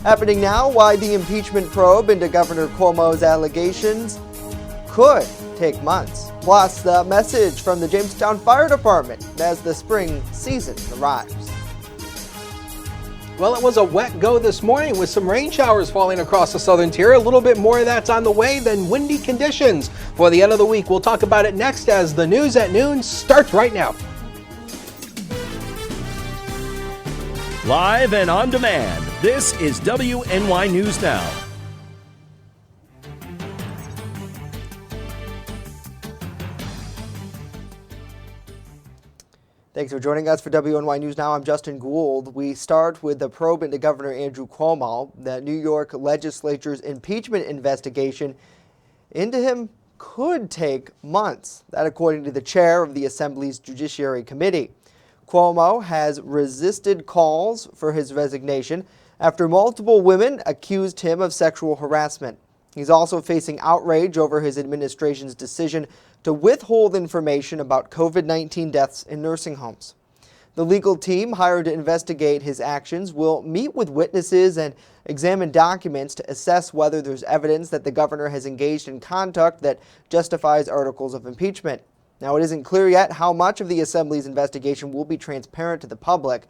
Happening now, why the impeachment probe into Governor Cuomo's allegations could take months. Plus, the message from the Jamestown Fire Department as the spring season arrives. Well, it was a wet go this morning with some rain showers falling across the southern tier. A little bit more of that's on the way than windy conditions for the end of the week. We'll talk about it next as the news at noon starts right now. Live and on demand, this is WNY News Now. Thanks for joining us for WNY News Now. I'm Justin Gould. We start with the probe into Governor Andrew Cuomo. The New York legislature's impeachment investigation into him could take months. That according to the chair of the Assembly's Judiciary Committee. Cuomo has resisted calls for his resignation after multiple women accused him of sexual harassment. He's also facing outrage over his administration's decision to withhold information about COVID-19 deaths in nursing homes. The legal team hired to investigate his actions will meet with witnesses and examine documents to assess whether there's evidence that the governor has engaged in conduct that justifies articles of impeachment. Now, it isn't clear yet how much of the Assembly's investigation will be transparent to the public.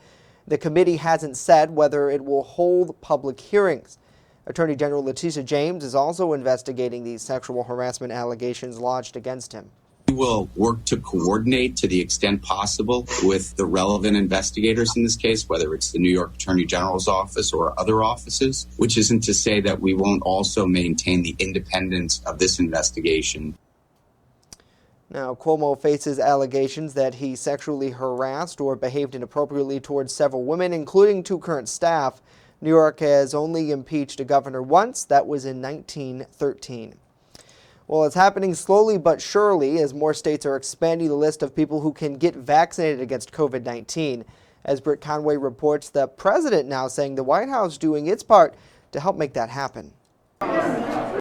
The committee hasn't said whether it will hold public hearings. Attorney General Letitia James is also investigating these sexual harassment allegations lodged against him. We will work to coordinate to the extent possible with the relevant investigators in this case, whether it's the New York Attorney General's office or other offices, which isn't to say that we won't also maintain the independence of this investigation. Now, Cuomo faces allegations that he sexually harassed or behaved inappropriately towards several women, including 2 current staff. New York has only impeached a governor once. That was in 1913. Well, it's happening slowly but surely as more states are expanding the list of people who can get vaccinated against COVID-19. As Britt Conway reports, the president now saying the White House doing its part to help make that happen.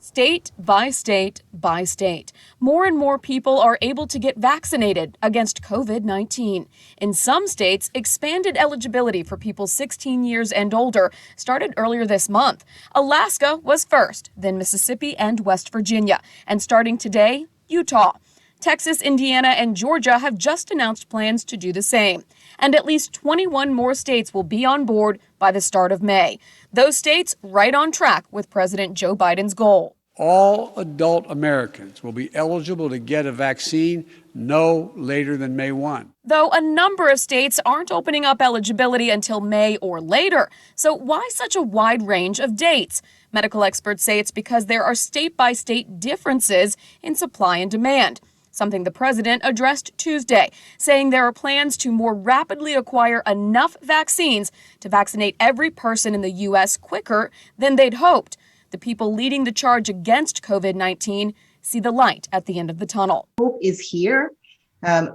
State by state by state, more and more people are able to get vaccinated against COVID-19. In some states, expanded eligibility for people 16 years and older started earlier this month. Alaska was first, then Mississippi and West Virginia. And starting today, Utah. Texas, Indiana, and Georgia have just announced plans to do the same. And at least 21 more states will be on board by the start of May. Those states right on track with President Joe Biden's goal. All adult Americans will be eligible to get a vaccine no later than May 1. Though a number of states aren't opening up eligibility until May or later. So why such a wide range of dates? Medical experts say it's because there are state-by-state differences in supply and demand. Something the president addressed Tuesday, saying there are plans to more rapidly acquire enough vaccines to vaccinate every person in the U.S. quicker than they'd hoped. The people leading the charge against COVID-19 see the light at the end of the tunnel. Hope is here.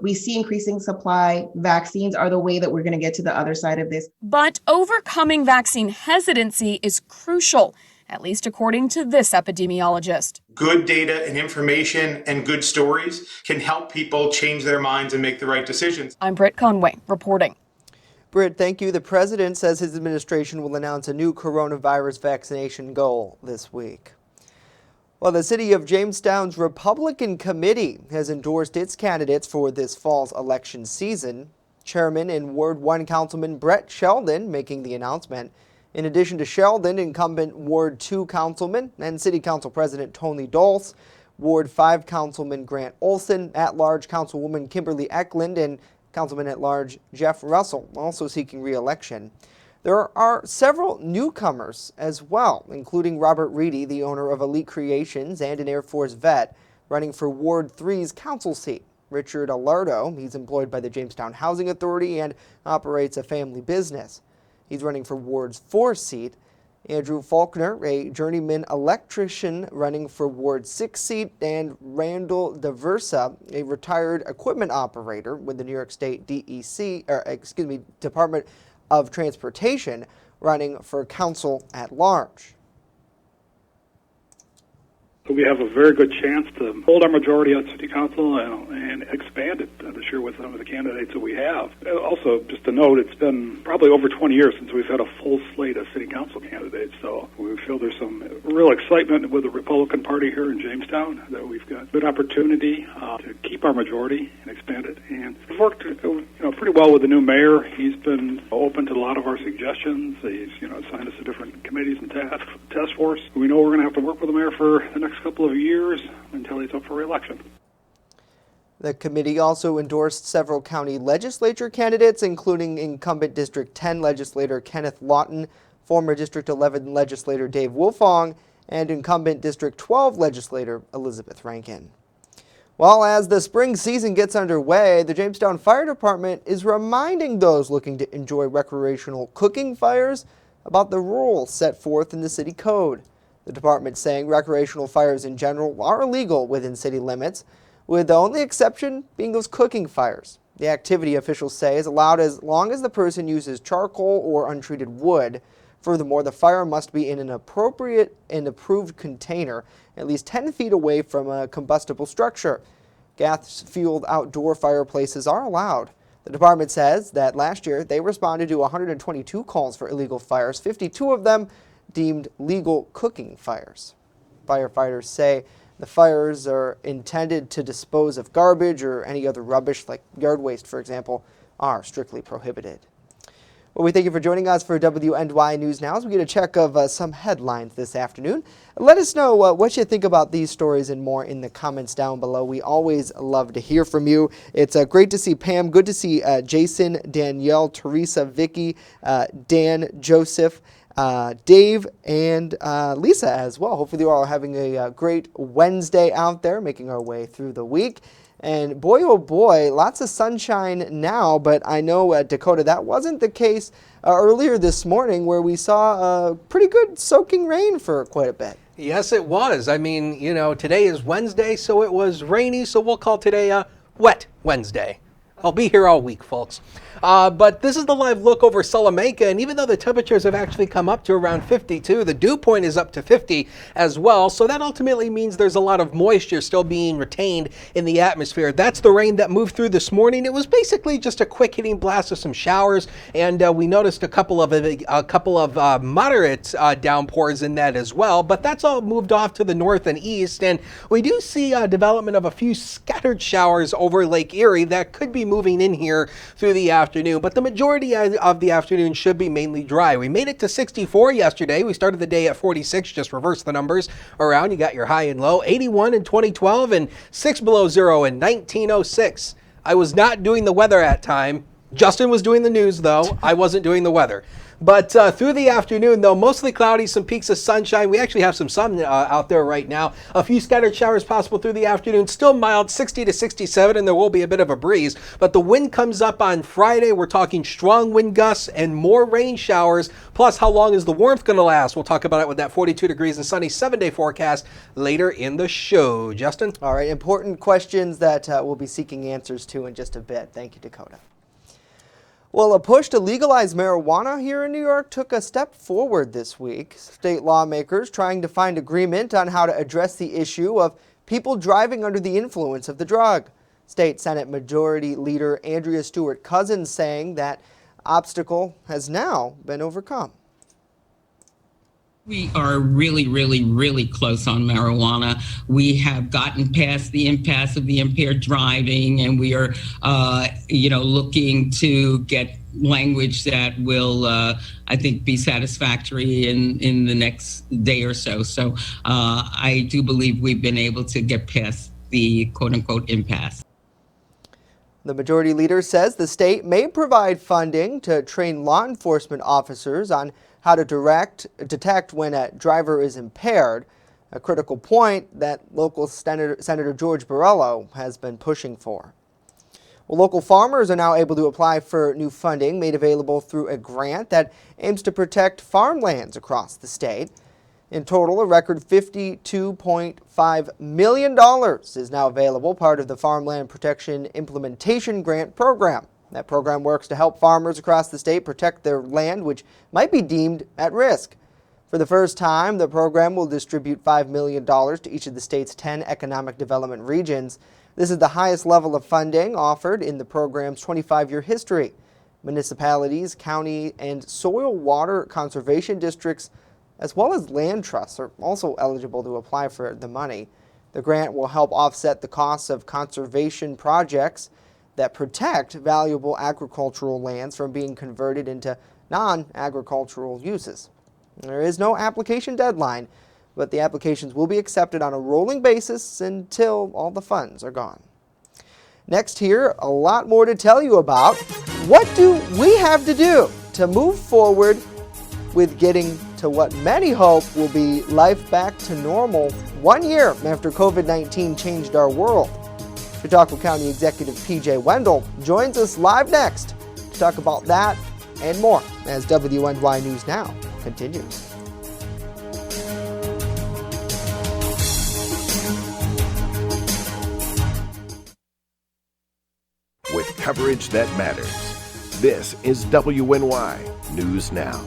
We see increasing supply. Vaccines are the way that we're going to get to the other side of this. But overcoming vaccine hesitancy is crucial, at least according to this epidemiologist. Good data and information and good stories can help people change their minds and make the right decisions. I'm Britt Conway reporting. Britt, thank you. The president says his administration will announce a new coronavirus vaccination goal this week. Well, the city of Jamestown's Republican committee has endorsed its candidates for this fall's election season. Chairman and Ward 1 Councilman Brett Sheldon making the announcement. In addition to Sheldon, incumbent Ward 2 Councilman and City Council President Tony Dulce, Ward 5 Councilman Grant Olson, at-large Councilwoman Kimberly Eklund, and Councilman-at-large Jeff Russell, also seeking re-election. There are several newcomers as well, including Robert Reedy, the owner of Elite Creations and an Air Force vet, running for Ward 3's council seat. Richard Alardo, he's employed by the Jamestown Housing Authority and operates a family business. He's running for Ward's 4 seat. Andrew Faulkner, a journeyman electrician running for Ward 6 seat, and Randall DeVersa, a retired equipment operator with the New York State Department of Transportation, running for council at large. We have a very good chance to hold our majority on City Council and expand it this year with some of the candidates that we have. Also, just to note, it's been probably over 20 years since we've had a full slate of City Council candidates, so we feel there's some real excitement with the Republican Party here in Jamestown that we've got good opportunity to keep our majority and expand it. And we've worked pretty well with the new mayor. He's been open to a lot of our suggestions. He's assigned us to different committees and task force. We know we're going to have to work with the mayor for the next couple of years until he's up for re-election. The committee also endorsed several county legislature candidates, including incumbent District 10 legislator Kenneth Lawton, former District 11 legislator Dave Wolfong, and incumbent District 12 legislator Elizabeth Rankin. Well, as the spring season gets underway, the Jamestown Fire Department is reminding those looking to enjoy recreational cooking fires about the rules set forth in the city code. The department saying recreational fires in general are illegal within city limits, with the only exception being those cooking fires. The activity, officials say, is allowed as long as the person uses charcoal or untreated wood. Furthermore, the fire must be in an appropriate and approved container at least 10 feet away from a combustible structure. Gas-fueled outdoor fireplaces are allowed. The department says that last year they responded to 122 calls for illegal fires, 52 of them deemed legal cooking fires. Firefighters say the fires are intended to dispose of garbage or any other rubbish like yard waste, for example, are strictly prohibited. Well, we thank you for joining us for WNY News Now as we get a check of some headlines this afternoon. Let us know what you think about these stories and more in the comments down below. We always love to hear from you. It's great to see Pam, good to see Jason, Danielle, Teresa, Vicky, Dan, Joseph, Dave, and Lisa as well. Hopefully you all are having a great Wednesday out there, making our way through the week. And boy, oh boy, lots of sunshine now, but I know, Dakota, that wasn't the case earlier this morning where we saw pretty good soaking rain for quite a bit. Yes, it was. I mean, today is Wednesday, so it was rainy, so we'll call today a wet Wednesday. I'll be here all week, folks. But this is the live look over Salamanca, and even though the temperatures have actually come up to around 52, the dew point is up to 50 as well, so that ultimately means there's a lot of moisture still being retained in the atmosphere. That's the rain that moved through this morning. It was basically just a quick hitting blast of some showers, and we noticed a couple of moderate downpours in that as well, but that's all moved off to the north and east, and we do see development of a few scattered showers over Lake Erie that could be moving in here through the afternoon, but the majority of the afternoon should be mainly dry. We made it to 64 yesterday. We started the day at 46, just reverse the numbers around. You got your high and low, 81 in 2012 and 6 below zero in 1906. I was not doing the weather at time. Justin was doing the news, though. I wasn't doing the weather. But through the afternoon, though, mostly cloudy, some peaks of sunshine. We actually have some sun out there right now. A few scattered showers possible through the afternoon. Still mild, 60 to 67, and there will be a bit of a breeze. But the wind comes up on Friday. We're talking strong wind gusts and more rain showers. Plus, how long is the warmth going to last? We'll talk about it with that 42 degrees and sunny 7-day forecast later in the show. Justin? All right, important questions that we'll be seeking answers to in just a bit. Thank you, Dakota. Well, a push to legalize marijuana here in New York took a step forward this week. State lawmakers trying to find agreement on how to address the issue of people driving under the influence of the drug. State Senate Majority Leader Andrea Stewart Cousins saying that obstacle has now been overcome. We are really, really, really close on marijuana. We have gotten past the impasse of the impaired driving, and we are, looking to get language that will, I think, be satisfactory in the next day or so. So I do believe we've been able to get past the quote-unquote impasse. The majority leader says the state may provide funding to train law enforcement officers on how to detect when a driver is impaired, a critical point that local Senator George Borrello has been pushing for. Well, local farmers are now able to apply for new funding made available through a grant that aims to protect farmlands across the state. In total, a record $52.5 million is now available, part of the Farmland Protection Implementation Grant Program. That program works to help farmers across the state protect their land, which might be deemed at risk. For the first time, the program will distribute $5 million to each of the state's 10 economic development regions. This is the highest level of funding offered in the program's 25-year history. Municipalities, county, and soil water conservation districts, as well as land trusts, are also eligible to apply for the money. The grant will help offset the costs of conservation projects that protect valuable agricultural lands from being converted into non-agricultural uses. There is no application deadline, but the applications will be accepted on a rolling basis until all the funds are gone. Next here, a lot more to tell you about. What do we have to do to move forward with getting to what many hope will be life back to normal 1 year after COVID-19 changed our world? Chautauqua County Executive PJ Wendell joins us live next to talk about that and more as WNY News Now continues. With coverage that matters, this is WNY News Now.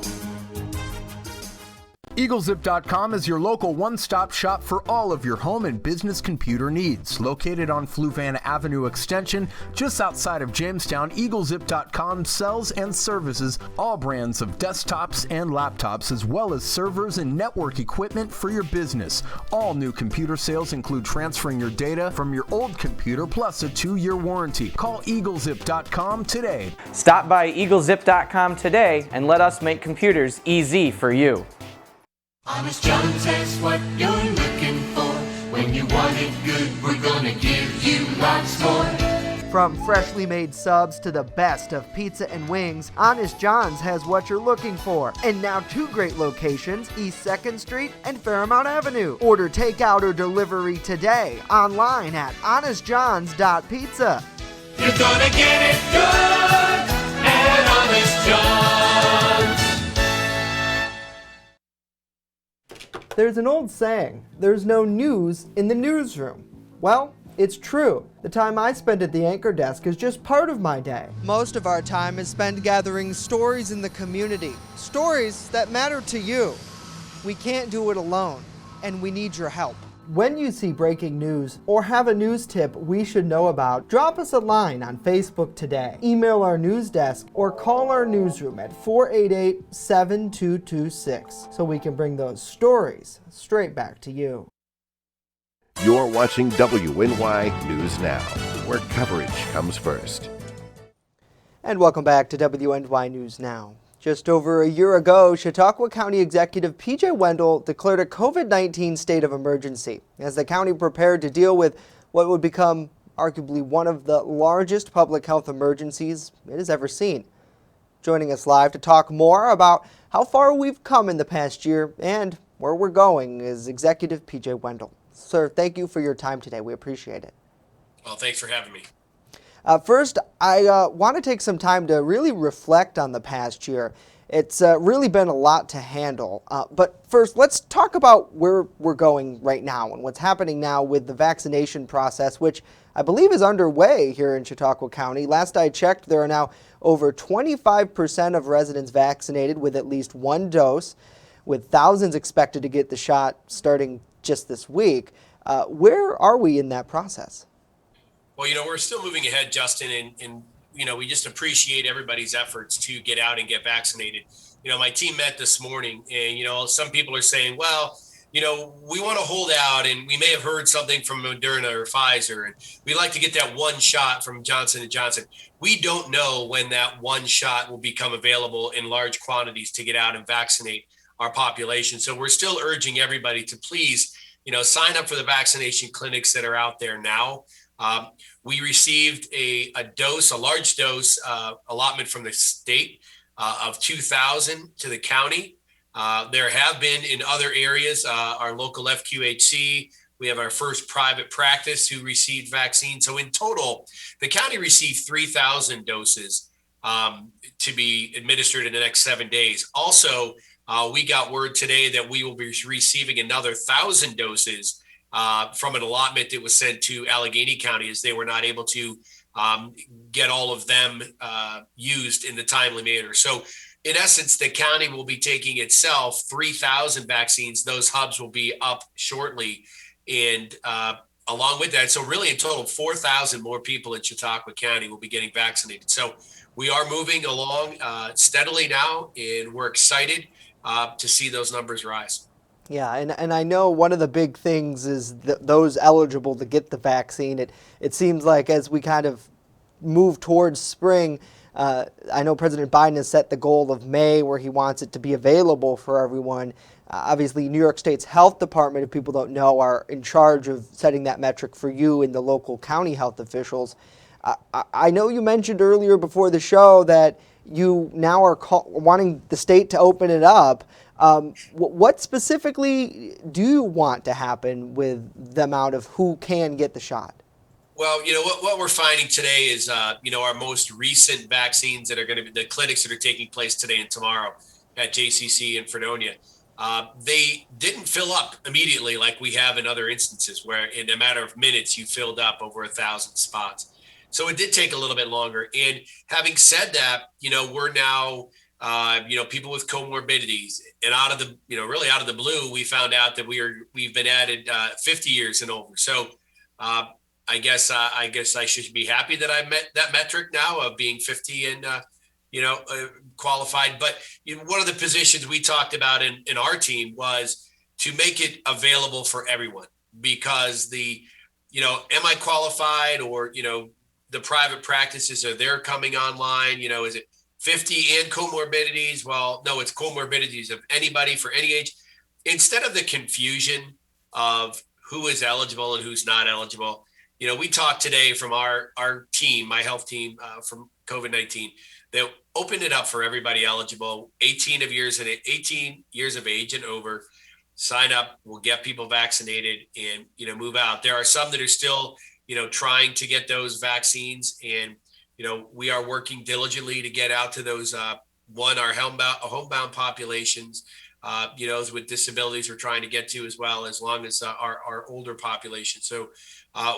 EagleZip.com is your local one-stop shop for all of your home and business computer needs. Located on Fluvan Avenue Extension, just outside of Jamestown, EagleZip.com sells and services all brands of desktops and laptops, as well as servers and network equipment for your business. All new computer sales include transferring your data from your old computer, plus a 2-year warranty. Call EagleZip.com today. Stop by EagleZip.com today and let us make computers easy for you. Honest John's has what you're looking for. When you want it good, we're gonna give you lots more. From freshly made subs to the best of pizza and wings, Honest John's has what you're looking for. And now 2 great locations, East 2nd Street and Fairmount Avenue. Order takeout or delivery today online at honestjohns.pizza. You're gonna get it good at Honest John's. There's an old saying, there's no news in the newsroom. Well, it's true. The time I spend at the anchor desk is just part of my day. Most of our time is spent gathering stories in the community, stories that matter to you. We can't do it alone, and we need your help. When you see breaking news or have a news tip we should know about, drop us a line on Facebook today, email our news desk, or call our newsroom at 488-7226 so we can bring those stories straight back to you. You're watching WNY News Now, where coverage comes first. And welcome back to WNY News Now. Just over a year ago, Chautauqua County Executive PJ Wendell declared a COVID-19 state of emergency as the county prepared to deal with what would become arguably one of the largest public health emergencies it has ever seen. Joining us live to talk more about how far we've come in the past year and where we're going is Executive PJ Wendell. Sir, thank you for your time today. We appreciate it. Well, thanks for having me. First, I want to take some time to really reflect on the past year. It's really been a lot to handle. But first, let's talk about where we're going right now and what's happening now with the vaccination process, which I believe is underway here in Chautauqua County. Last I checked, there are now over 25% of residents vaccinated with at least 1 dose, with thousands expected to get the shot starting just this week. Where are we in that process? Well, we're still moving ahead, Justin, and we just appreciate everybody's efforts to get out and get vaccinated. My team met this morning, and, some people are saying, well, we want to hold out, and we may have heard something from Moderna or Pfizer, and we'd like to get that 1 shot from Johnson & Johnson. We don't know when that 1 shot will become available in large quantities to get out and vaccinate our population. So we're still urging everybody to please, sign up for the vaccination clinics that are out there now. We received a large dose allotment from the state of 2,000 to the county. There have been in other areas, our local FQHC, we have our first private practice who received vaccine. So in total, the county received 3,000 doses to be administered in the next 7 days. Also, we got word today that we will be receiving another 1,000 doses from an allotment that was sent to Allegheny County, as they were not able to get all of them used in the timely manner. So in essence, the county will be taking itself 3,000 vaccines. Those hubs will be up shortly. And along with that, so really in total, 4,000 more people in Chautauqua County will be getting vaccinated. So we are moving along steadily now, and we're excited to see those numbers rise. Yeah, and I know one of the big things is those eligible to get the vaccine. It seems like as we kind of move towards spring, I know President Biden has set the goal of May where he wants it to be available for everyone. Obviously, New York State's health department, if people don't know, are in charge of setting that metric for you and the local county health officials. I know you mentioned earlier before the show that you now are wanting the state to open it up. What specifically do you want to happen with the amount of who can get the shot? Well, what we're finding today is, our most recent vaccines that are going to be the clinics that are taking place today and tomorrow at JCC and Fredonia. They didn't fill up immediately like we have in other instances where in a matter of minutes you filled up over 1,000 spots. So it did take a little bit longer. And having said that, we're now, people with comorbidities, and out of the, really out of the blue, we found out that we've been added 50 years and over. So I guess I should be happy that I met that metric now of being 50 and qualified. But one of the positions we talked about in our team was to make it available for everyone, because am I qualified, or the private practices, are they're coming online? Is it 50 and comorbidities? Well, no, it's comorbidities of anybody for any age. Instead of the confusion of who is eligible and who's not eligible, we talked today from our team, my health team, from COVID-19, that opened it up for everybody eligible, 18 years of age and over. Sign up, we'll get people vaccinated and, move out. There are some that are still, trying to get those vaccines. And, we are working diligently to get out to those, our homebound populations, those with disabilities we're trying to get to, as well as long as our older population. So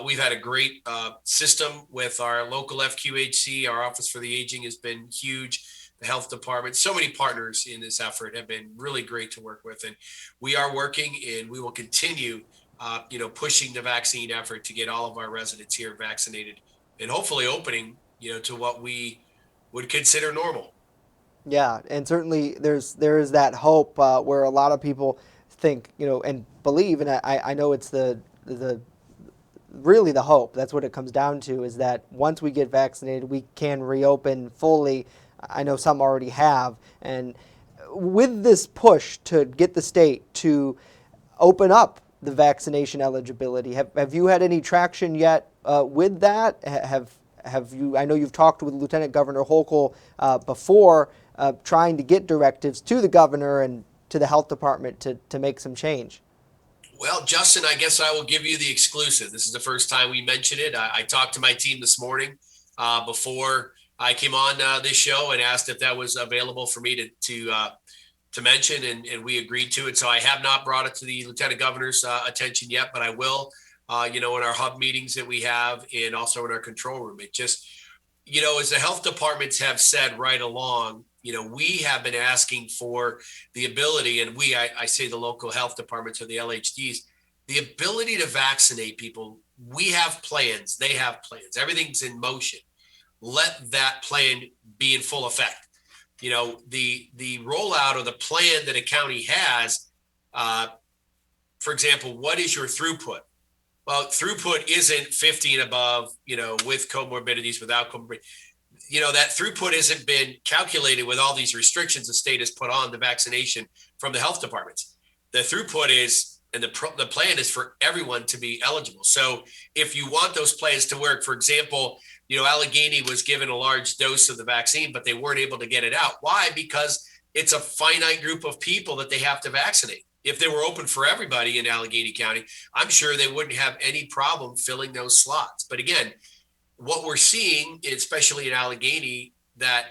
we've had a great system with our local FQHC. Our Office for the Aging has been huge. The health department, so many partners in this effort have been really great to work with. And we are working, and we will continue, pushing the vaccine effort to get all of our residents here vaccinated, and hopefully opening, to what we would consider normal. Yeah, and certainly there is that hope where a lot of people think, and believe, and I know it's the really the hope. That's what it comes down to, is that once we get vaccinated, we can reopen fully. I know some already have. And with this push to get the state to open up the vaccination eligibility, have you had any traction yet with that? Have you? I know you've talked with Lieutenant Governor Hochul before, trying to get directives to the governor and to the health department to make some change. Well, Justin, I guess I will give you the exclusive. This is the first time we mentioned it. I talked to my team this morning before I came on this show and asked if that was available for me to mention, and we agreed to it. So I have not brought it to the Lieutenant Governor's attention yet, but I will, in our hub meetings that we have, and also in our control room. It just, as the health departments have said right along, we have been asking for the ability, and I say the local health departments or the LHDs, the ability to vaccinate people. We have plans. They have plans. Everything's in motion. Let that plan be in full effect. The rollout or the plan that a county has, for example, what is your throughput? Well, throughput isn't 50 and above, with comorbidities, without comorbidities. That throughput hasn't been calculated with all these restrictions the state has put on the vaccination from the health departments. The throughput is, and the plan is for everyone to be eligible. So if you want those plans to work, for example, Allegheny was given a large dose of the vaccine, but they weren't able to get it out. Why? Because it's a finite group of people that they have to vaccinate. If they were open for everybody in Allegheny County, I'm sure they wouldn't have any problem filling those slots. But again, what we're seeing, especially in Allegheny, that,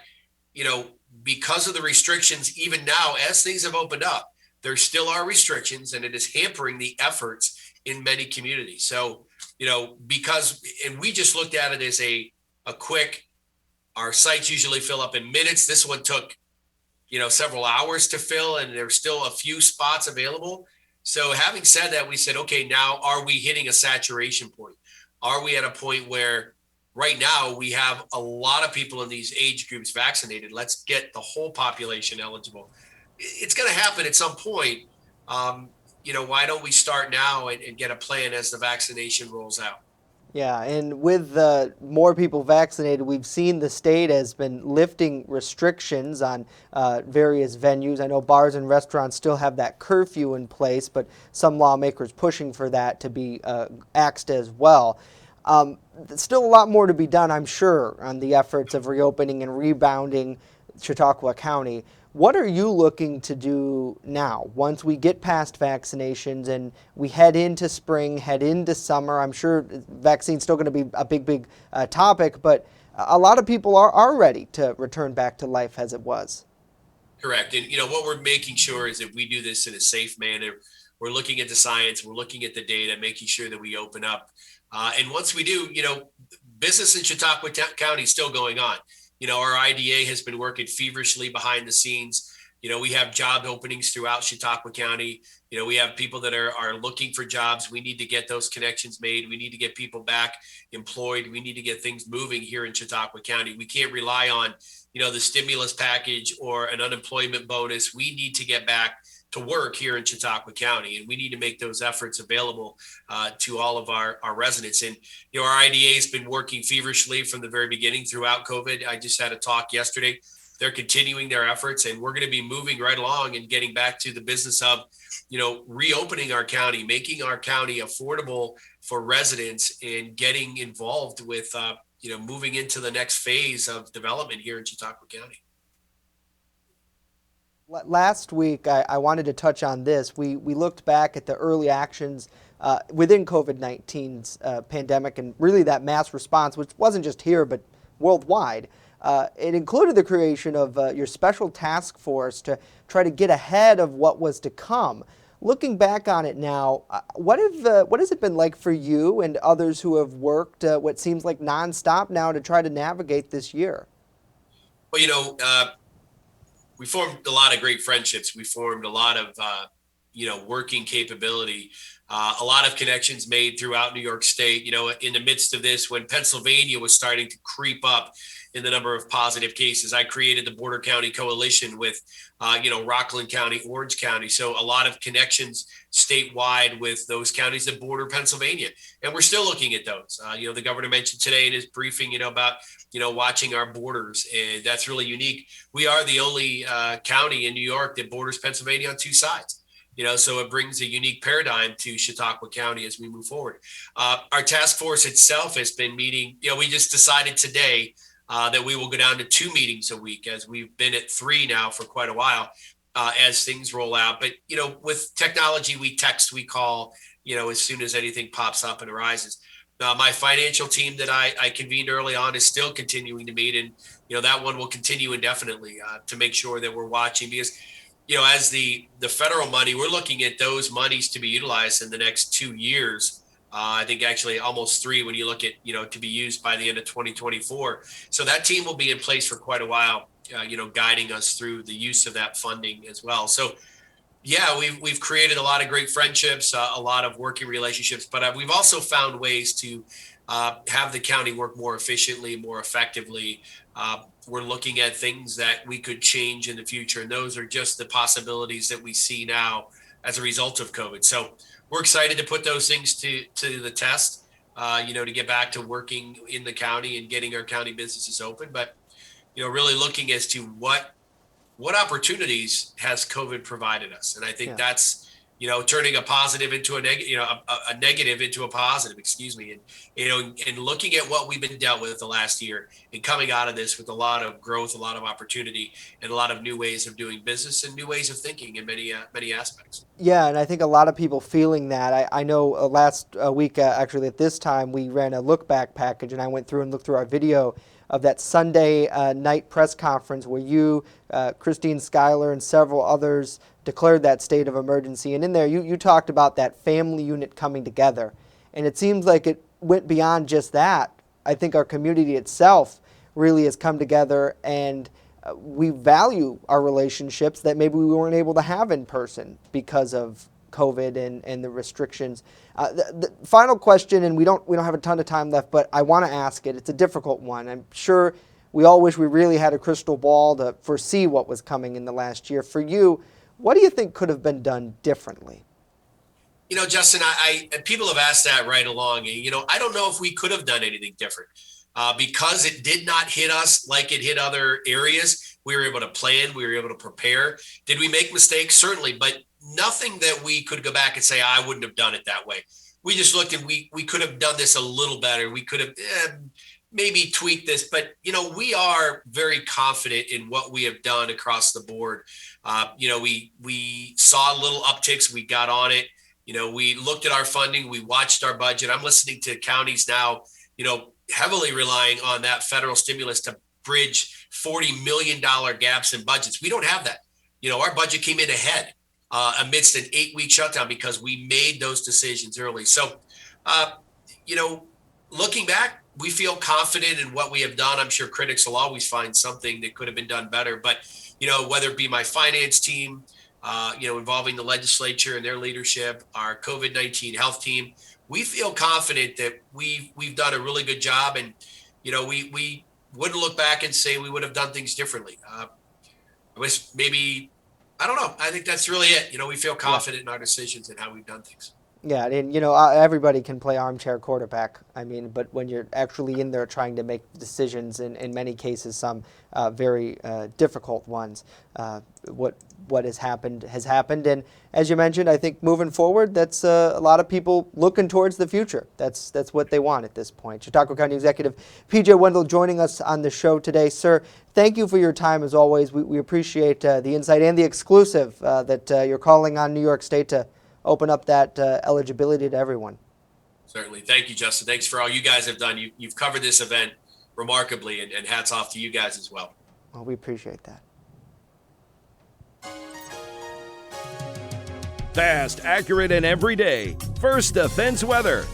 because of the restrictions, even now, as things have opened up, there still are restrictions, and it is hampering the efforts in many communities. So, and we just looked at it as a quick, our sites usually fill up in minutes. This one took several hours to fill, and there's still a few spots available. So having said that, we said, okay, now are we hitting a saturation point? Are we at a point where right now we have a lot of people in these age groups vaccinated? Let's get the whole population eligible. It's going to happen at some point. Why don't we start now and get a plan as the vaccination rolls out? Yeah, and with more people vaccinated, we've seen the state has been lifting restrictions on various venues. I know bars and restaurants still have that curfew in place, but some lawmakers pushing for that to be axed as well. There's still a lot more to be done, I'm sure, on the efforts of reopening and rebounding Chautauqua County. What are you looking to do now, once we get past vaccinations and we head into spring, head into summer? I'm sure vaccine's still going to be a big topic, but a lot of people are ready to return back to life as it was. Correct. And, what we're making sure is that we do this in a safe manner. We're looking at the science, we're looking at the data, making sure that we open up. And once we do, business in Chautauqua County is still going on. Our IDA has been working feverishly behind the scenes. We have job openings throughout Chautauqua County. We have people that are looking for jobs. We need to get those connections made. We need to get people back employed. We need to get things moving here in Chautauqua County. We can't rely on, the stimulus package or an unemployment bonus. We need to get back to work here in Chautauqua County, and we need to make those efforts available to all of our residents. And our IDA has been working feverishly from the very beginning throughout COVID. I just had a talk yesterday. They're continuing their efforts, and we're going to be moving right along and getting back to the business of reopening our county, making our county affordable for residents, and getting involved with moving into the next phase of development here in Chautauqua County. Last week, I wanted to touch on this. We looked back at the early actions within COVID-19's pandemic, and really that mass response, which wasn't just here but worldwide. It included the creation of your special task force to try to get ahead of what was to come. Looking back on it now, what has it been like for you and others who have worked what seems like nonstop now to try to navigate this year? Well, we formed a lot of great friendships. We formed a lot of, working capability, a lot of connections made throughout New York State, in the midst of this, when Pennsylvania was starting to creep up in the number of positive cases. I created the Border County Coalition with, Rockland County, Orange County. So a lot of connections statewide with those counties that border Pennsylvania. And we're still looking at those. The governor mentioned today in his briefing, about, watching our borders. And that's really unique. We are the only county in New York that borders Pennsylvania on two sides. So it brings a unique paradigm to Chautauqua County as we move forward. Our task force itself has been meeting. We just decided today that we will go down to 2 meetings a week, as we've been at 3 now for quite a while as things roll out. But, with technology, we text, we call, as soon as anything pops up and arises. My financial team that I convened early on is still continuing to meet, and, that one will continue indefinitely to make sure that we're watching, because, as the federal money, we're looking at those monies to be utilized in the next 2 years. I think actually almost 3 when you look at, to be used by the end of 2024. So that team will be in place for quite a while, guiding us through the use of that funding as well. So, yeah, we've created a lot of great friendships, a lot of working relationships, but we've also found ways to have the county work more efficiently, more effectively. We're looking at things that we could change in the future, and those are just the possibilities that we see now as a result of COVID. So we're excited to put those things to the test, to get back to working in the county and getting our county businesses open. But, really looking as to what opportunities has COVID provided us. And I think that's, turning a positive into a negative, a negative into a positive, and looking at what we've been dealt with the last year and coming out of this with a lot of growth, a lot of opportunity, and a lot of new ways of doing business and new ways of thinking in many aspects. Yeah, and I think a lot of people feeling that. I know last week, actually at this time, we ran a look back package, and I went through and looked through our video of that Sunday night press conference where you, Christine Schuyler, and several others declared that state of emergency. And in there, you talked about that family unit coming together. And it seems like it went beyond just that. I think our community itself really has come together and we value our relationships that maybe we weren't able to have in person because of COVID and the restrictions. The final question, and we don't have a ton of time left, but I want to ask it. It's a difficult one. I'm sure we all wish we really had a crystal ball to foresee what was coming in the last year. For you, what do you think could have been done differently? You know, Justin, I people have asked that right along. You know, I don't know if we could have done anything different because it did not hit us like it hit other areas. We were able to plan. We were able to prepare. Did we make mistakes? Certainly, but nothing that we could go back and say, I wouldn't have done it that way. We just looked and we could have done this a little better. We could have maybe tweaked this, but, you know, we are very confident in what we have done across the board. You know, we saw little upticks. We got on it. You know, we looked at our funding. We watched our budget. I'm listening to counties now, you know, heavily relying on that federal stimulus to bridge $40 million gaps in budgets. We don't have that. You know, our budget came in ahead amidst an 8-week shutdown because we made those decisions early. So, you know, looking back, we feel confident in what we have done. I'm sure critics will always find something that could have been done better. But, you know, whether it be my finance team, you know, involving the legislature and their leadership, our COVID-19 health team, we feel confident that we've done a really good job. And, you know, we wouldn't look back and say we would have done things differently. I wish maybe, I don't know. I think that's really it. You know, we feel confident in our decisions and how we've done things. Yeah, and you know, everybody can play armchair quarterback. I mean, but when you're actually in there trying to make decisions, in many cases, some very difficult ones, what has happened, and as you mentioned, I think moving forward, that's a lot of people looking towards the future. That's what they want at this point. Chautauqua County Executive P.J. Wendell joining us on the show today, sir. Thank you for your time as always. We appreciate the insight and the exclusive that you're calling on New York State to open up that eligibility to everyone. Certainly. Thank you, Justin. Thanks for all you guys have done. You've covered this event remarkably, and hats off to you guys as well. Well, we appreciate that. Fast, accurate, and everyday. First Defense Weather.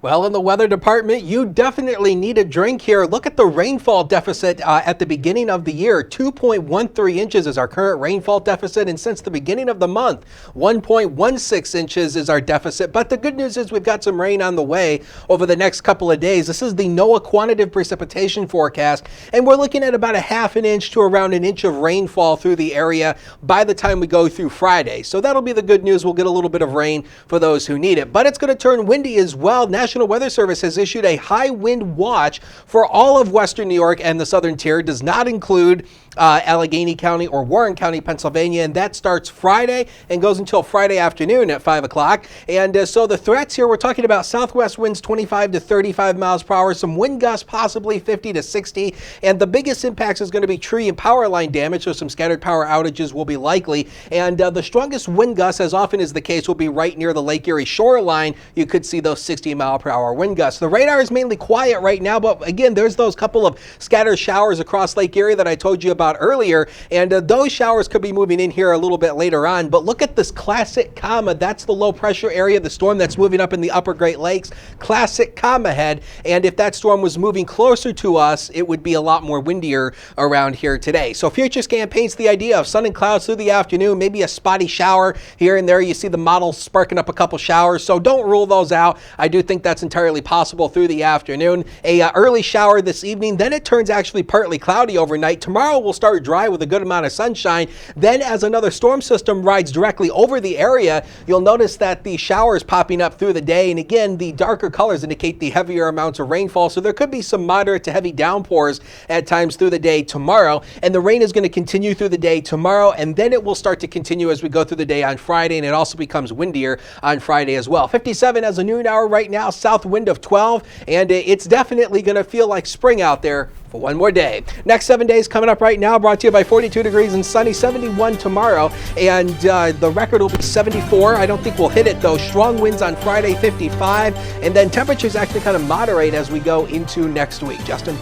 Well, in the weather department, you definitely need a drink here. Look at the rainfall deficit at the beginning of the year. 2.13 inches is our current rainfall deficit, and since the beginning of the month, 1.16 inches is our deficit. But the good news is we've got some rain on the way over the next couple of days. This is the NOAA quantitative precipitation forecast, and we're looking at about a half an inch to around an inch of rainfall through the area by the time we go through Friday. So that'll be the good news. We'll get a little bit of rain for those who need it, but it's going to turn windy as well. National Weather Service has issued a high wind watch for all of Western New York and the Southern Tier. It does not include Allegheny County or Warren County, Pennsylvania, and that starts Friday and goes until Friday afternoon at 5 o'clock. And so the threats here, we're talking about southwest winds 25 to 35 miles per hour, some wind gusts possibly 50 to 60, and the biggest impacts is going to be tree and power line damage, so some scattered power outages will be likely. And the strongest wind gusts, as often is the case, will be right near the Lake Erie shoreline. You could see those 60 mile per hour wind gusts. The radar is mainly quiet right now, but again, there's those couple of scattered showers across Lake Erie that I told you about earlier, and those showers could be moving in here a little bit later on. But look at this classic comma. That's the low pressure area, the storm that's moving up in the upper Great Lakes. Classic comma head, and if that storm was moving closer to us, it would be a lot more windier around here today. So Future Scan paints the idea of sun and clouds through the afternoon, maybe a spotty shower here and there. You see the model sparking up a couple showers, so don't rule those out. I do think that's entirely possible through the afternoon. A early shower this evening, then it turns actually partly cloudy overnight. Tomorrow we'll start dry with a good amount of sunshine. Then as another storm system rides directly over the area, you'll notice that the showers popping up through the day, and again, the darker colors indicate the heavier amounts of rainfall, so there could be some moderate to heavy downpours at times through the day tomorrow, and the rain is going to continue through the day tomorrow, and then it will start to continue as we go through the day on Friday, and it also becomes windier on Friday as well. 57 as a noon hour right now, south wind of 12, and it's definitely going to feel like spring out there for one more day. Next 7 days coming up right now, brought to you by 42 degrees and sunny, 71 tomorrow, and the record will be 74. I don't think we'll hit it though. Strong winds on Friday, 55, and then temperatures actually kind of moderate as we go into next week. Justin?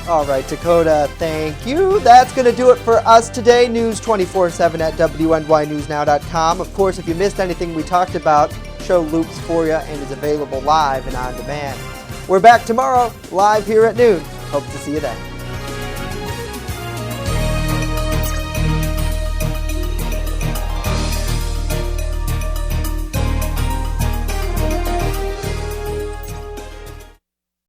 All right, Dakota, thank you. That's going to do it for us today. News 24/7 at WNYNewsNow.com. Of course, if you missed anything we talked about, show loops for you and is available live and on demand We're back tomorrow, live here at noon. Hope to see you then.